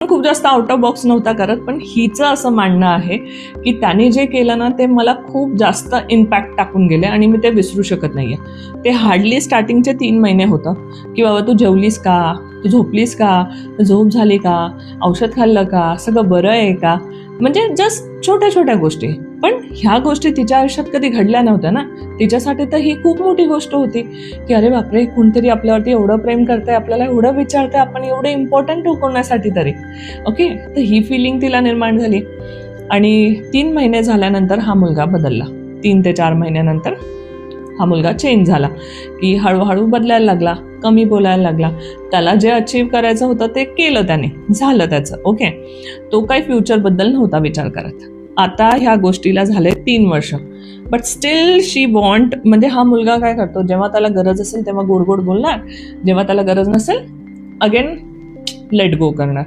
खूप जास्त out of box नव्हता करत, पण हिचं असं मानणं आहे की त्याने जे केलं ना ते मला खूप जास्त इम्पॅक्ट टाकून गेले आणि मी ते विसरू शकत नाहीये. ते हार्डली स्टार्टिंगचे 3 महिने होतं की बाबा तू जेवलीस का, तू झोपलीस का, झोप झाली का, औषध खाल्लं का, सगळं बरं आहे का, म्हणजे जस्ट छोट्या छोट्या गोष्टी. पण ह्या गोष्टी तिच्या आयुष्यात कधी घडल्या नव्हत्या ना. तिच्यासाठी तर ही खूप मोठी गोष्ट होती की अरे बापरे, कोणतरी आपल्यावरती एवढं प्रेम करतंय, आपल्याला एवढं विचारतंय, आपण एवढं इम्पॉर्टंट कोणासाठी तरी. ओके, तर ही फिलिंग तिला निर्माण झाली. आणि 3 महिने झाल्यानंतर हा मुलगा बदलला. 3 ते 4 महिन्यानंतर हा मुलगा चेंज झाला की हळूहळू बदलायला लागला, कमी बोलायला लागला. त्याला जे अचीव करायचं होतं ते केलं त्याने, झालं त्याचं. ओके, तो काही फ्युचरबद्दल नव्हता विचार करत. आता ह्या गोष्टीला झाले 3 वर्ष, बट स्टील शी वॉन्ट. म्हणजे हा मुलगा काय करतो, जेव्हा त्याला गरज असेल तेव्हा गोड गोड बोलणार, जेव्हा त्याला गरज नसेल अगेन लेट गो करणार.